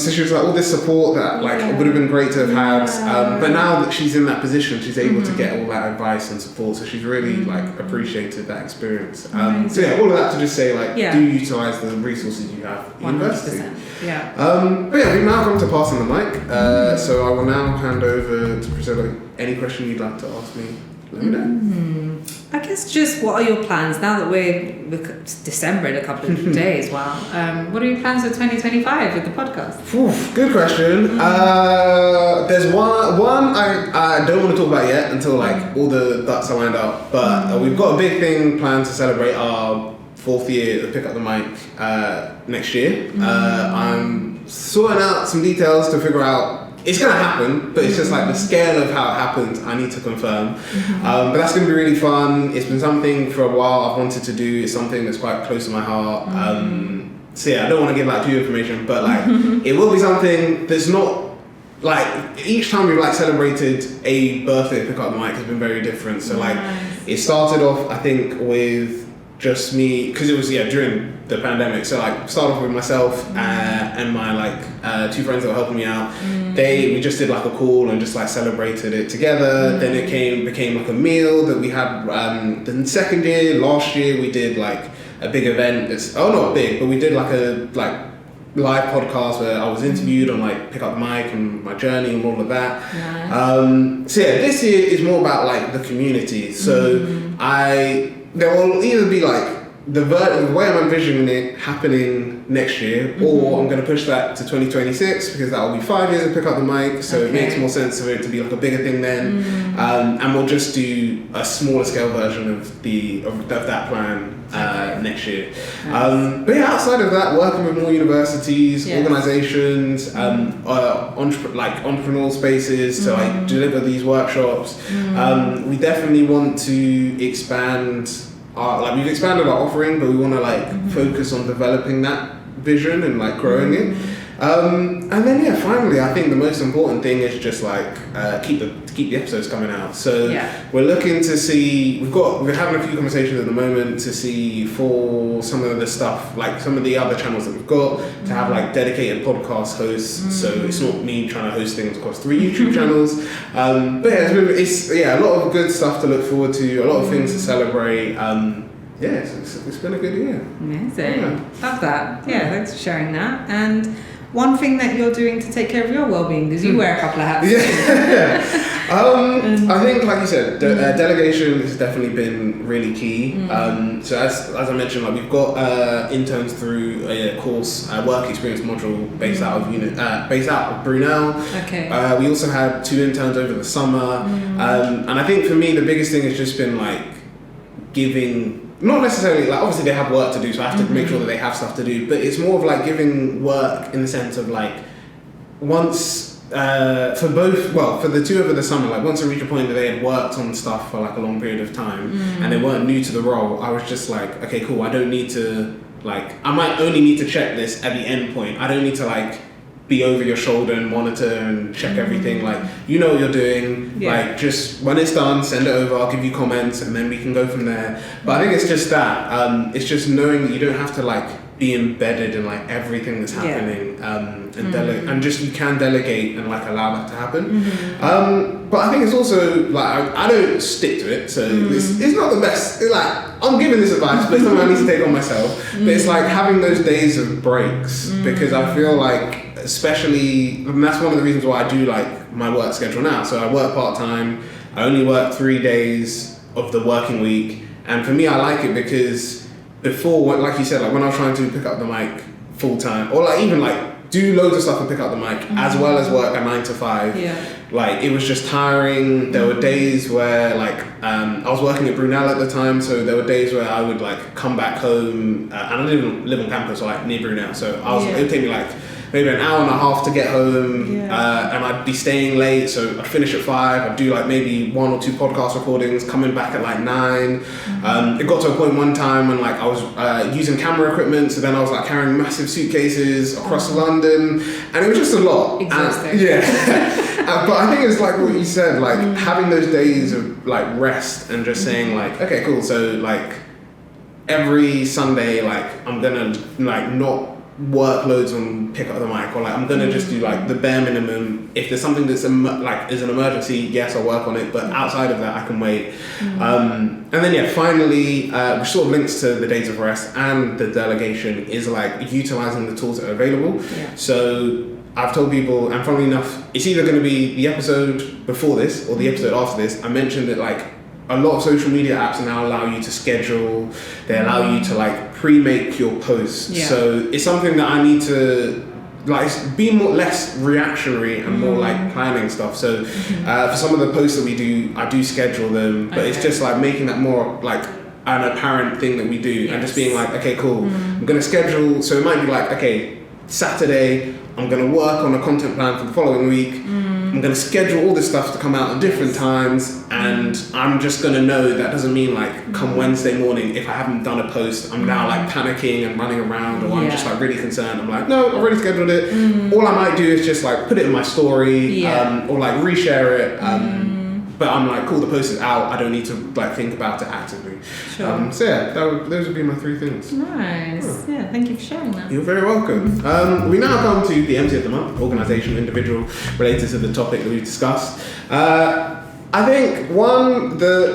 Speaker 2: So she was like, all this support that like it would have been great to have had, but now that she's in that position, she's able to get all that advice and support, so she's really like appreciated that experience. So yeah, all of that to just say like do utilise the resources you have at university. But yeah, we've now come to passing the mic, so I will now hand over to Priscilla. Any question you'd like to ask me, let me know.
Speaker 1: I guess just what are your plans now that we're December in a couple of days? Wow. What are your plans for 2025 with the podcast?
Speaker 2: Good question. There's one I don't want to talk about yet until like all the ducks are lined up, but we've got a big thing planned to celebrate our 4th year of Pick Up the Mic next year. I'm sorting out some details to figure out. It's going to happen, but it's just like the scale of how it happens, I need to confirm. But that's going to be really fun. It's been something for a while I've wanted to do. It's something that's quite close to my heart. So yeah, I don't want to give like too information, but like it will be something that's not like each time we've like celebrated a birthday to pick up the mic has been very different. So like it started off, I think, with just me, because it was during the pandemic, so like started off with myself and my like two friends that were helping me out. We just did like a call and just like celebrated it together. Then it became like a meal that we had. The second year, last year, we did like a big event. Not big, but we did like a live podcast where I was interviewed on like pick up the mic and my journey and all of that. So yeah, this year is more about like the community. So there will either be like the way I'm envisioning it happening next year, or I'm going to push that to 2026 because that will be 5 years of pick up the mic. So it makes more sense for it to be like a bigger thing then, and we'll just do a smaller scale version of that plan next year. But yeah, outside of that, working with more universities, organizations, entrepreneurial spaces to like deliver these workshops. We definitely want to expand. We've expanded our offering, but we want to like focus on developing that vision and like growing it. And then finally, I think the most important thing is just like keep the episodes coming out. So we're looking to see. We're having a few conversations at the moment to see for some of the stuff, like some of the other channels that we've got, to have like dedicated podcast hosts. So it's not me trying to host things across 3 YouTube channels. But it's a lot of good stuff to look forward to. A lot of things to celebrate. It's been a good year.
Speaker 1: Amazing. Love that. Yeah, thanks for sharing that. And one thing that you're doing to take care of your well-being, because you wear a couple of hats.
Speaker 2: I think, like you said, delegation has definitely been really key. So as I mentioned, like we've got interns through a course, work experience module based out of Brunel. We also had 2 interns over the summer, and I think for me the biggest thing has just been like giving. Not necessarily, like obviously they have work to do, so I have to make sure that they have stuff to do, but it's more of like giving work in the sense of like once, for the 2 over the summer, like once I reached a point that they had worked on stuff for like a long period of time and they weren't new to the role, I was just like, okay, cool, I don't need to I might only need to check this at the end point. I don't need to like be over your shoulder and monitor and check everything. Like, you know what you're doing. Like, just when it's done, send it over. I'll give you comments, and then we can go from there. But I think it's just that. It's just knowing that you don't have to like be embedded in like everything that's happening, and just you can delegate and like allow that to happen. But I think it's also like I don't stick to it, so it's not the best. It's like I'm giving this advice, but it's something I need to take on myself. But it's like having those days of breaks, because I feel like. Especially, and that's one of the reasons why I do like my work schedule now. So I work part-time, I only work 3 days of the working week, and for me I like it because before, like you said, like when I was trying to pick up the mic full-time, or like even like do loads of stuff and pick up the mic as well as work a 9 to 5, like it was just tiring. There were days where like I was working at Brunel at the time, so there were days where I would like come back home, and I didn't live on campus or like near Brunel, so it would take me like maybe an hour and a half to get home, and I'd be staying late, so I'd finish at 5, I'd do like maybe 1 or 2 podcast recordings, coming back at like 9. It got to a point one time when like I was using camera equipment, so then I was like carrying massive suitcases across London, and it was just a lot.
Speaker 1: Exhausting.
Speaker 2: But I think it's like what you said, like having those days of like rest and just saying like, okay, cool, so like every Sunday, like I'm gonna like not work loads on pick up the mic, or like I'm gonna just do like the bare minimum. If there's something that's is an emergency, yes, I'll work on it, but outside of that I can wait. And then finally, which sort of links to the days of rest and the delegation, is like utilizing the tools that are available. So I've told people, and funnily enough, it's either going to be the episode before this or the episode after this, I mentioned that like a lot of social media apps now allow you to schedule, they allow you to like pre-make your posts. So it's something that I need to like be less reactionary and more like planning stuff. So for some of the posts that we do, I do schedule them, but it's just like making that more like an apparent thing that we do, and just being like, okay, cool, I'm going to schedule. So it might be like, okay, Saturday, I'm going to work on a content plan for the following week. I'm going to schedule all this stuff to come out at different times, and I'm just going to know that doesn't mean like come Wednesday morning, if I haven't done a post, I'm now like panicking and running around, or I'm just like really concerned. I'm like, no, I've already scheduled it. All I might do is just like put it in my story, or like reshare it. But I'm like, cool, the post is out. I don't need to like think about it actively.
Speaker 1: Sure.
Speaker 2: So yeah, those would be my 3 things.
Speaker 1: Nice. Yeah, thank you for sharing that.
Speaker 2: You're very welcome. We now come to the MC of the month, organisation, individual, related to the topic that we've discussed. I think one, there's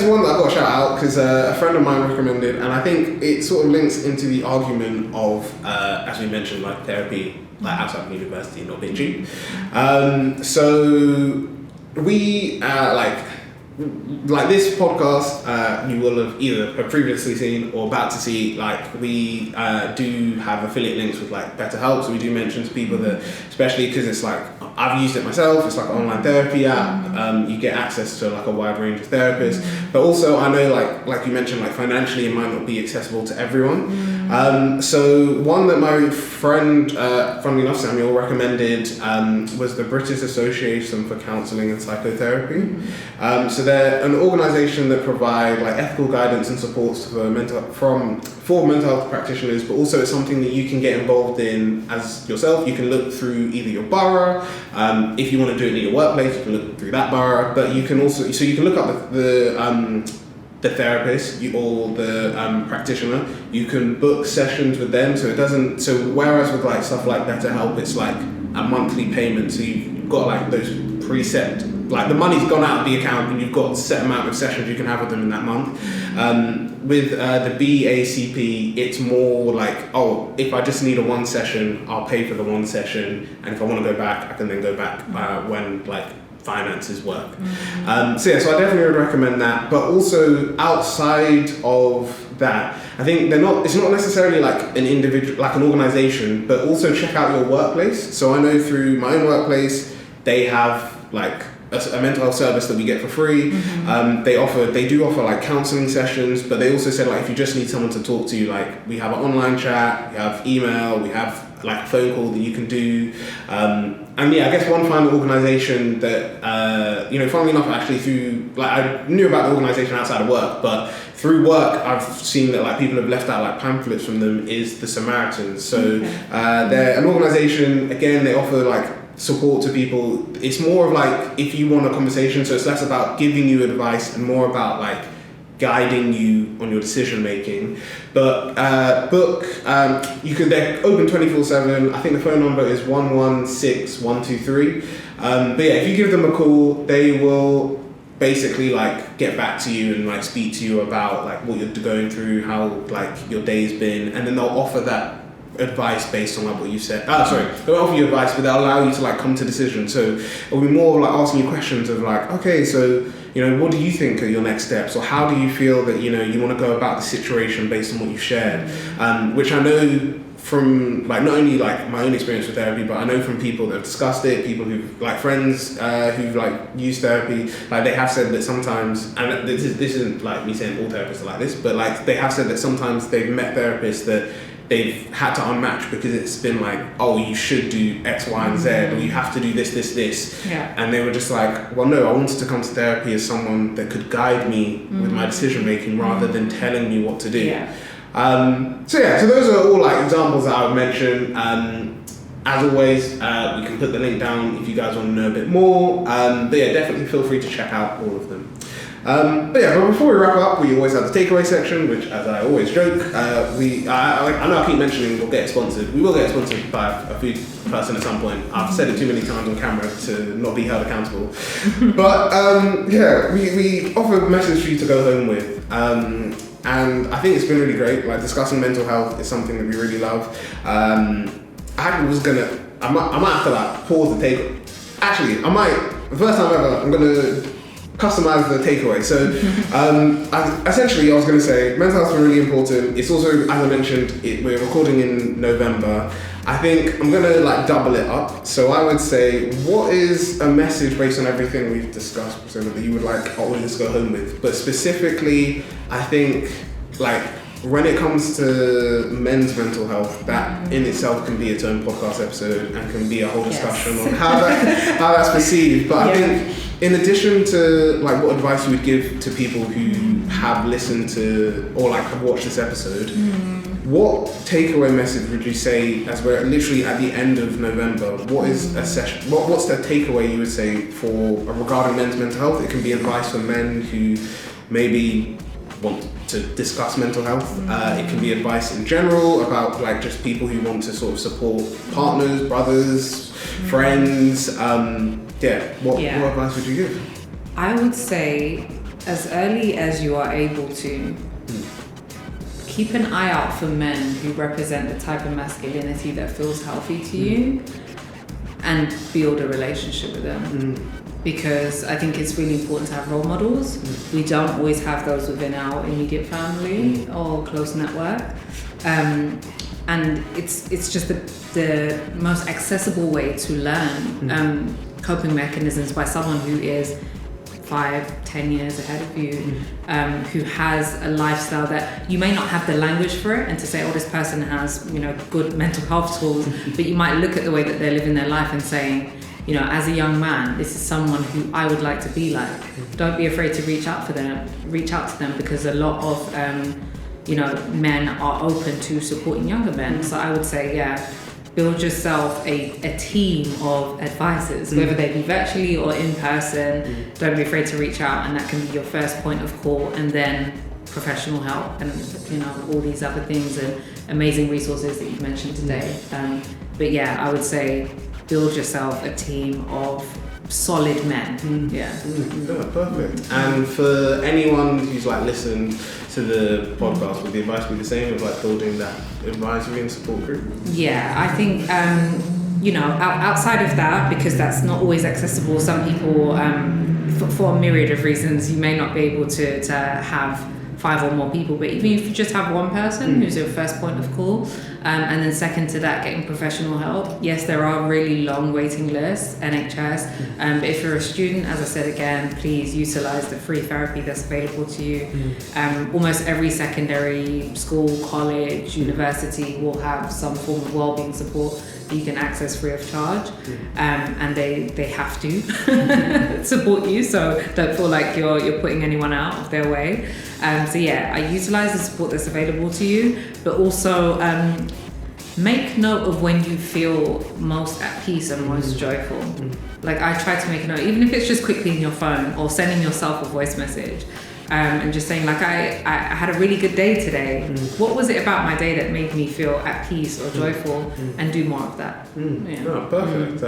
Speaker 2: one that I've got to shout out because a friend of mine recommended, and I think it sort of links into the argument of, as we mentioned, like therapy, like outside of university, not being cheap. So we like this podcast, you will have either previously seen or about to see. Like we do have affiliate links with like BetterHelp, so we do mention to people that, especially because it's like I've used it myself. It's like an online therapy app. You get access to like a wide range of therapists, but also I know like you mentioned, like financially it might not be accessible to everyone. So one that my friend, funnily enough, Samuel recommended was the British Association for Counselling and Psychotherapy. So they're an organisation that provide like ethical guidance and supports for mental health practitioners, but also it's something that you can get involved in as yourself. You can look through either your borough, if you want to do it in your workplace, you can look through that borough, but you can also, so you can look up the therapist or the practitioner. You can book sessions with them, so whereas with like stuff like BetterHelp, it's like a monthly payment, so you've got like those preset, like the money's gone out of the account and you've got a set amount of sessions you can have with them in that month. With the BACP, it's more like, oh, if I just need a 1 session, I'll pay for the 1 session, and if I want to go back, I can then go back when like finances work. So I definitely would recommend that. But also outside of that, I think it's not necessarily like an individual, like an organization, but also check out your workplace. So I know through my own workplace, they have like a mental health service that we get for free. They do offer like counselling sessions, but they also said like if you just need someone to talk to, like we have an online chat, we have email, we have like a phone call that you can do. And yeah, I guess one final organisation that funnily enough, actually through like I knew about the organisation outside of work, but through work I've seen that like people have left out like pamphlets from them, is the Samaritans. So they're an organisation, again, they offer like support to people. It's more of like if you want a conversation, so it's less about giving you advice and more about like guiding you on your decision making. But they're open 24/7. I think the phone number is 116123. But yeah, if you give them a call, they will basically like get back to you and like speak to you about like what you're going through, how like your day's been, and then they'll offer that advice based on like what you said. They'll offer you advice, but they'll allow you to like come to decisions. So it'll be more like asking you questions of like, okay, so what do you think are your next steps, or how do you feel that you want to go about the situation based on what you've shared, which I know from like not only like my own experience with therapy, but I know from people that have discussed it, people who've like friends who've like used therapy, like they have said that sometimes, and this isn't like me saying all therapists are like this, but like they have said that sometimes they've met therapists that they've had to unmatch because it's been like, oh, you should do X, Y, and Z, or you have to do this. Yeah. And they were just like, well, no, I wanted to come to therapy as someone that could guide me with my decision making rather than telling me what to do. Yeah. So those are all like examples that I would mention. As always, we can put the link down if you guys want to know a bit more. But yeah, definitely feel free to check out all of them. But before we wrap up, we always have the takeaway section, which, as I always joke, I know I keep mentioning we'll get sponsored. We will get sponsored by a food person at some point. I've said it too many times on camera to not be held accountable. But we offer a message for you to go home with. And I think it's been really great. Like discussing mental health is something that we really love. I might have to like pause the take. Actually, the first time ever, I'm gonna customize the takeaway. So essentially I was going to say mental health is really important. It's also, as I mentioned, we're recording in November. I think I'm going to like double it up. So I would say, what is a message based on everything we've discussed, Priscilla, that you would like our audience to go home with? But specifically, I think like when it comes to men's mental health, that in itself can be its own podcast episode and can be a whole discussion on how that's perceived. But I think in addition to like what advice you would give to people who have listened to or like have watched this episode, what takeaway message would you say, as we're literally at the end of November, what is a session, what's the takeaway you would say for regarding men's mental health? It can be advice for men who maybe want to discuss mental health. It can be advice in general about like just people who want to sort of support partners, brothers, friends. What advice would you give?
Speaker 1: I would say as early as you are able to, keep an eye out for men who represent the type of masculinity that feels healthy to you and build a relationship with them. Because I think it's really important to have role models. We don't always have those within our immediate family or close network. And it's just the most accessible way to learn coping mechanisms by someone who is 5-10 years ahead of you, who has a lifestyle that you may not have the language for it, and to say, oh, this person has, good mental health tools, but you might look at the way that they're living their life and saying, as a young man, this is someone who I would like to be like. Don't be afraid to reach out to them, because a lot of, men are open to supporting younger men. So I would say, build yourself a team of advisors, whether they be virtually or in person. Don't be afraid to reach out, and that can be your first point of call, and then professional help and all these other things and amazing resources that you've mentioned today. But I would say build yourself a team of solid men.
Speaker 2: Perfect. And for anyone who's like listened to the podcast, would the advice be the same of like building that advisory and support group? I think outside of that, because that's not always accessible, some people for a myriad of reasons you may not be able to have 5 or more people, but even if you just have one person who's your first point of call, and then second to that, getting professional help. Yes, there are really long waiting lists, NHS, but if you're a student, as I said again, please utilize the free therapy that's available to you. Almost every secondary school, college, university will have some form of wellbeing support that you can access free of charge, and they have to support you, so don't feel like you're putting anyone out of their way. I utilize the support that's available to you, but also make note of when you feel most at peace and most joyful. Like I try to make a note, even if it's just quickly in your phone or sending yourself a voice message, and just saying like, I had a really good day today. What was it about my day that made me feel at peace or joyful? And do more of that. Perfect.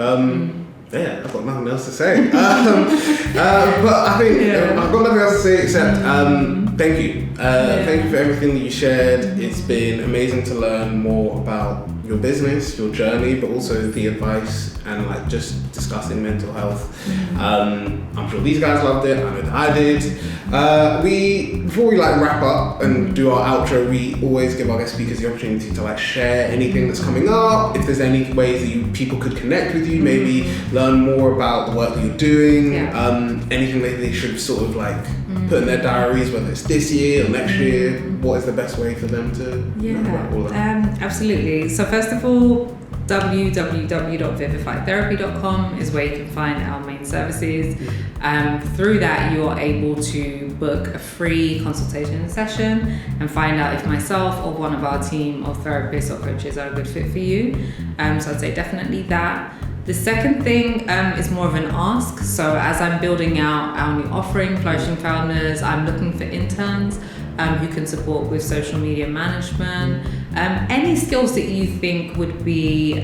Speaker 2: I've got nothing else to say. But I think I've got nothing else to say except thank you. Thank you for everything that you shared. It's been amazing to learn more about your business, your journey, but also the advice and like just discussing mental health. I'm sure these guys loved it. I know that I did. Before we like wrap up and do our outro, we always give our guest speakers the opportunity to like share anything that's coming up. If there's any ways that people could connect with you, maybe learn more about the work that you're doing, anything that they should sort of like put in their diaries, whether it's this year or next year. What is the best way for them to know about all that?
Speaker 1: Absolutely. So first of all, www.vivifiedtherapy.com is where you can find our main services. Through that, you are able to book a free consultation session and find out if myself or one of our team of therapists or coaches are a good fit for you. So I'd say definitely that. The second thing is more of an ask. So as I'm building out our new offering, Flourishing Founders, I'm looking for interns who can support with social media management. Any skills that you think would be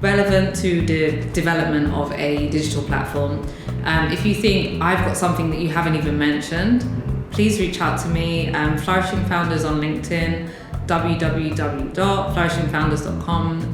Speaker 1: relevant to the development of a digital platform. If you think I've got something that you haven't even mentioned, please reach out to me. Flourishing Founders on LinkedIn, www.flourishingfounders.com.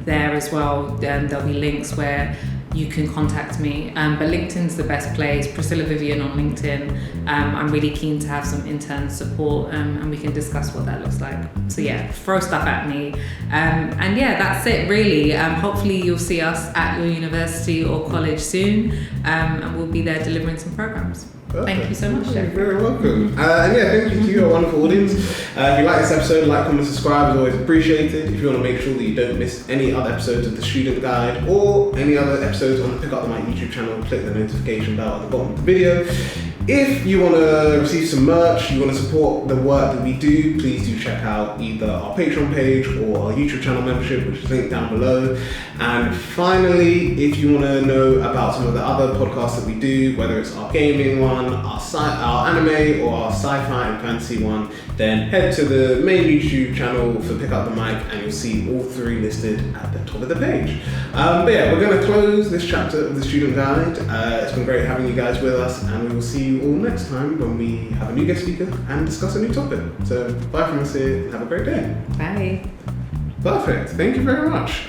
Speaker 1: There as well, there'll be links where you can contact me. But LinkedIn's the best place. Priscilla Vivian on LinkedIn. I'm really keen to have some intern support, and we can discuss what that looks like. So throw stuff at me. And that's it really. Hopefully you'll see us at your university or college soon, and we'll be there delivering some programs. Thank you so much,
Speaker 2: You're
Speaker 1: Jeffrey.
Speaker 2: very welcome. And yeah, thank you to your wonderful audience. If you like this episode, like, comment, subscribe is always appreciated. If you want to make sure that you don't miss any other episodes of the Student Guide or any other episodes on the Pick Up the Mic YouTube channel, click the notification bell at the bottom of the video. If you want to receive some merch, you want to support the work that we do, please do check out either our Patreon page or our YouTube channel membership, which is linked down below. And finally, if you want to know about some of the other podcasts that we do, whether it's our gaming one, our anime, or our sci-fi and fantasy one, then head to the main YouTube channel for Pick Up the Mic and you'll see all three listed at the top of the page. But yeah, we're going to close this chapter of the Student Guide. It's been great having you guys with us, and we will see you all next time when we have a new guest speaker and discuss a new topic. So bye from us here and have a great day.
Speaker 1: Bye.
Speaker 2: Perfect. Thank you very much.